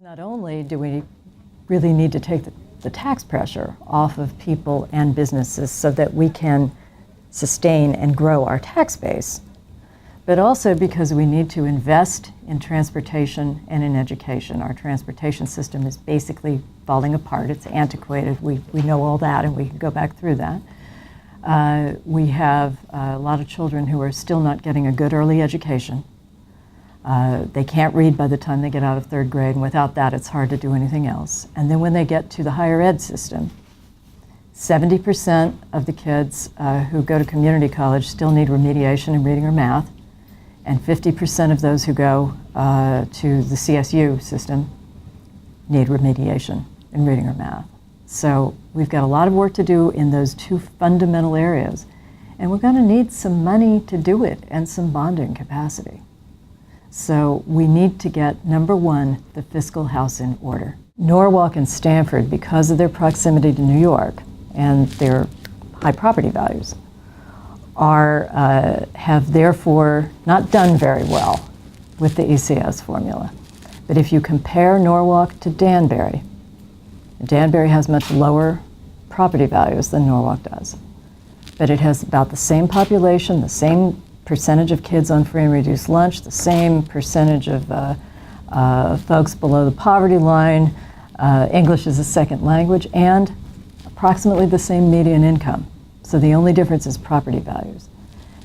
Not only do we really need to take the tax pressure off of people and businesses so that we can sustain and grow our tax base, but also because we need to invest in transportation and in education. Our transportation system is basically falling apart. It's antiquated. We know all that, and we can go back through that. We have a lot of children who are still not getting a good early education. They can't read by the time they get out of 3rd grade, and without that it's hard to do anything else. And then when they get to the higher ed system, 70% of the kids who go to community college still need remediation in reading or math, and 50% of those who go to the CSU system need remediation in reading or math. So we've got a lot of work to do in those two fundamental areas, and we're going to need some money to do it and some bonding capacity. So we need to get, number one, the fiscal house in order. Norwalk and Stamford, because of their proximity to New York and their high property values, have therefore not done very well with the ECS formula. But if you compare Norwalk to Danbury, Danbury has much lower property values than Norwalk does. But it has about the same population, the same percentage of kids on free and reduced lunch, the same percentage of folks below the poverty line, English as a second language, and approximately the same median income. So the only difference is property values.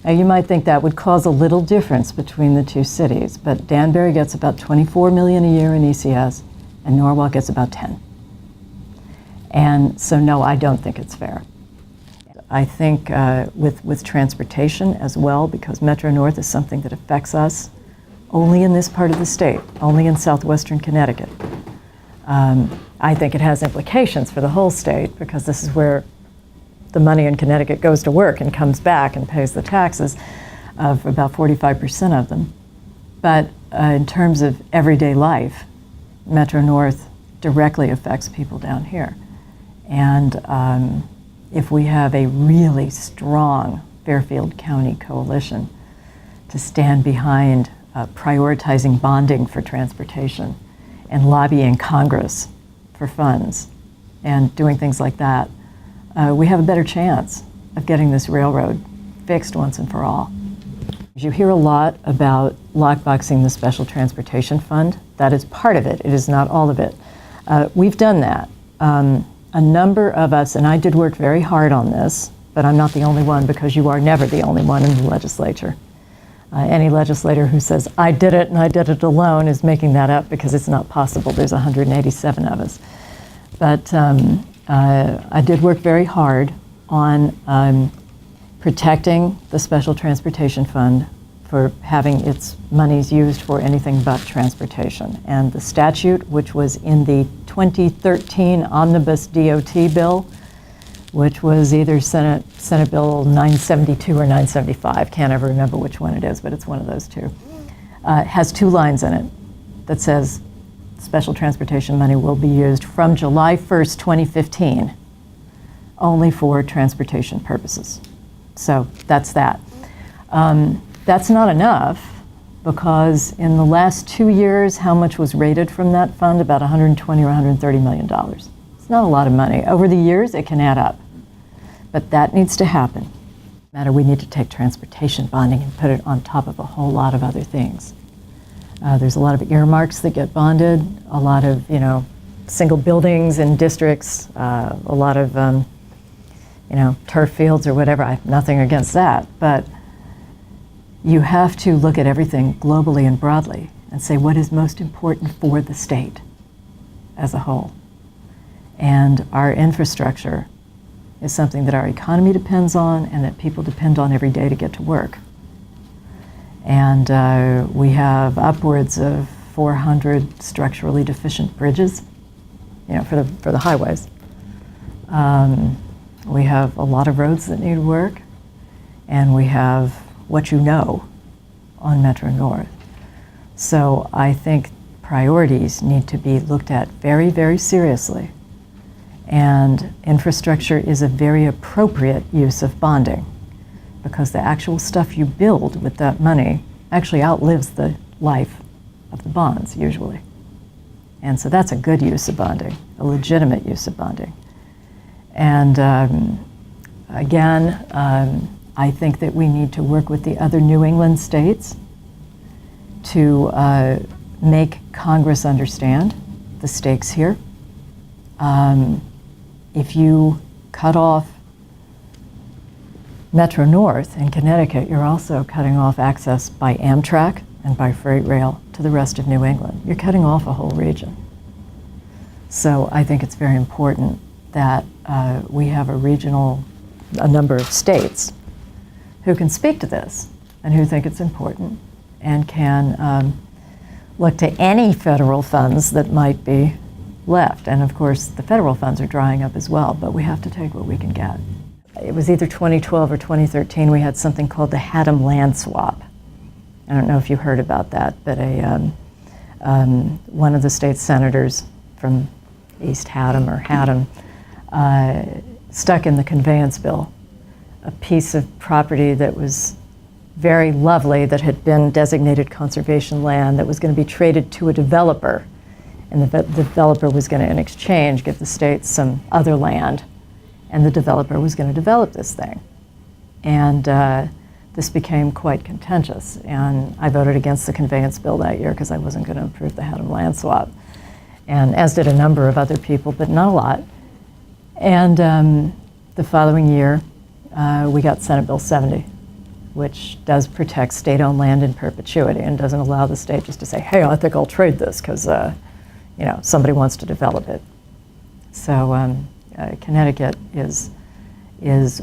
Now you might think that would cause a little difference between the two cities, but Danbury gets about $24 million a year in ECS, and Norwalk gets about 10. And so no, I don't think it's fair. I think with transportation as well, because Metro North is something that affects us only in this part of the state, only in southwestern Connecticut. I think it has implications for the whole state, because this is where the money in Connecticut goes to work and comes back and pays the taxes of about 45% of them. But in terms of everyday life, Metro North directly affects people down here. And if we have a really strong Fairfield County coalition to stand behind prioritizing bonding for transportation and lobbying Congress for funds and doing things like that, we have a better chance of getting this railroad fixed once and for all. You hear a lot about lockboxing the Special Transportation Fund. That is part of it. It is not all of it. We've done that. A number of us, and I did work very hard on this, but I'm not the only one, because you are never the only one in the legislature. Any legislator who says, I did it and I did it alone, is making that up, because it's not possible. There's 187 of us. But I did work very hard on protecting the Special Transportation Fund for having its monies used for anything but transportation. And the statute, which was in the 2013 Omnibus DOT bill, which was either Senate Bill 972 or 975, can't ever remember which one it is, but it's one of those two, has 2 lines in it that says special transportation money will be used from July 1st, 2015, only for transportation purposes. So that's that. That's not enough, because in the last 2 years, how much was rated from that fund? About $120 or $130 million. It's not a lot of money. Over the years, it can add up. But that needs to happen. We need to take transportation bonding and put it on top of a whole lot of other things. There's a lot of earmarks that get bonded, a lot of, single buildings in districts, a lot of, turf fields or whatever. I have nothing against that, but you have to look at everything globally and broadly and say what is most important for the state as a whole. And our infrastructure is something that our economy depends on and that people depend on every day to get to work. And we have upwards of 400 structurally deficient bridges, for the highways. We have a lot of roads that need work, and we have what you know on Metro North. So I think priorities need to be looked at very, very seriously. And infrastructure is a very appropriate use of bonding, because the actual stuff you build with that money actually outlives the life of the bonds, usually. And so that's a good use of bonding, a legitimate use of bonding. And again, I think that we need to work with the other New England states to make Congress understand the stakes here. If you cut off Metro North in Connecticut, you're also cutting off access by Amtrak and by freight rail to the rest of New England. You're cutting off a whole region. So I think it's very important that we have a number of states who can speak to this and who think it's important and can look to any federal funds that might be left. And of course, the federal funds are drying up as well, but we have to take what we can get. It was either 2012 or 2013, we had something called the Haddam land swap. I don't know if you heard about that, but one of the state senators from East Haddam or Haddam stuck in the conveyance bill a piece of property that was very lovely, that had been designated conservation land, that was going to be traded to a developer. And the developer was going to, in exchange, give the state some other land. And the developer was going to develop this thing. And this became quite contentious. And I voted against the conveyance bill that year because I wasn't going to approve the Haddam land swap. And as did a number of other people, but not a lot. And the following year, we got Senate Bill 70, which does protect state-owned land in perpetuity and doesn't allow the state just to say, hey, I think I'll trade this because somebody wants to develop it. So Connecticut is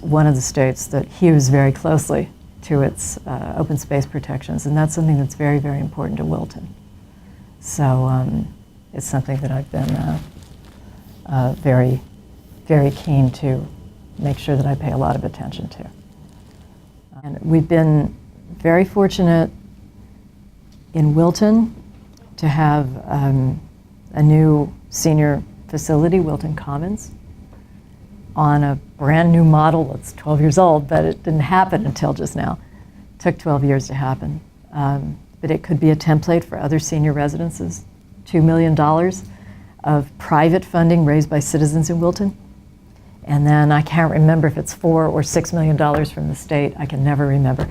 one of the states that hews very closely to its open space protections, and that's something that's very, very important to Wilton. So it's something that I've been very, very keen to make sure that I pay a lot of attention to. And we've been very fortunate in Wilton to have a new senior facility, Wilton Commons, on a brand new model that's 12 years old, but it didn't happen until just now. It took 12 years to happen. But it could be a template for other senior residences. $2 million of private funding raised by citizens in Wilton. And then I can't remember if it's $4 or $6 million from the state. I can never remember.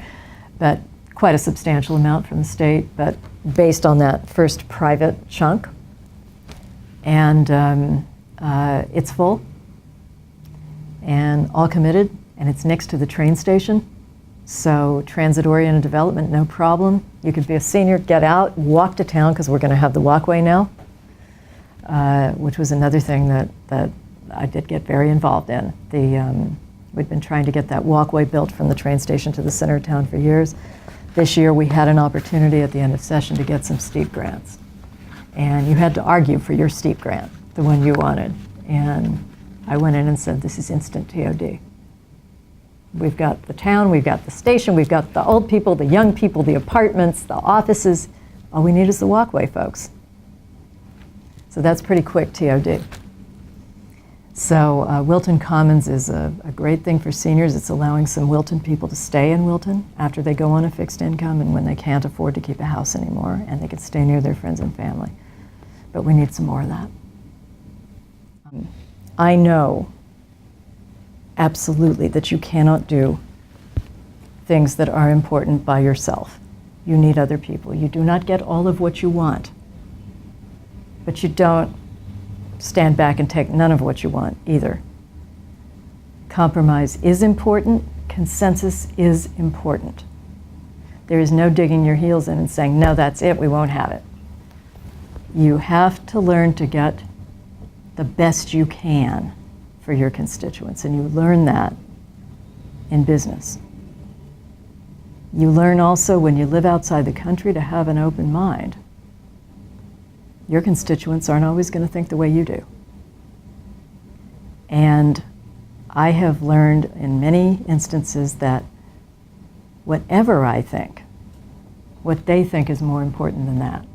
But quite a substantial amount from the state, but based on that first private chunk. And it's full and all committed, and it's next to the train station. So transit-oriented development, no problem. You could be a senior, get out, walk to town, because we're going to have the walkway now, which was another thing that I did get very involved in. We'd been trying to get that walkway built from the train station to the center of town for years. This year we had an opportunity at the end of session to get some steep grants. And you had to argue for your steep grant, the one you wanted. And I went in and said, this is instant TOD. We've got the town, we've got the station, we've got the old people, the young people, the apartments, the offices. All we need is the walkway, folks. So that's pretty quick TOD. So Wilton Commons is a great thing for seniors. It's allowing some Wilton people to stay in Wilton after they go on a fixed income and when they can't afford to keep a house anymore, and they can stay near their friends and family. But we need some more of that. I know absolutely that you cannot do things that are important by yourself. You need other people. You do not get all of what you want, but you don't stand back and take none of what you want either. Compromise is important. Consensus is important. There is no digging your heels in and saying, no, that's it, we won't have it. You have to learn to get the best you can for your constituents, and you learn that in business. You learn also when you live outside the country to have an open mind. Your constituents aren't always going to think the way you do. And I have learned in many instances that whatever I think, what they think is more important than that.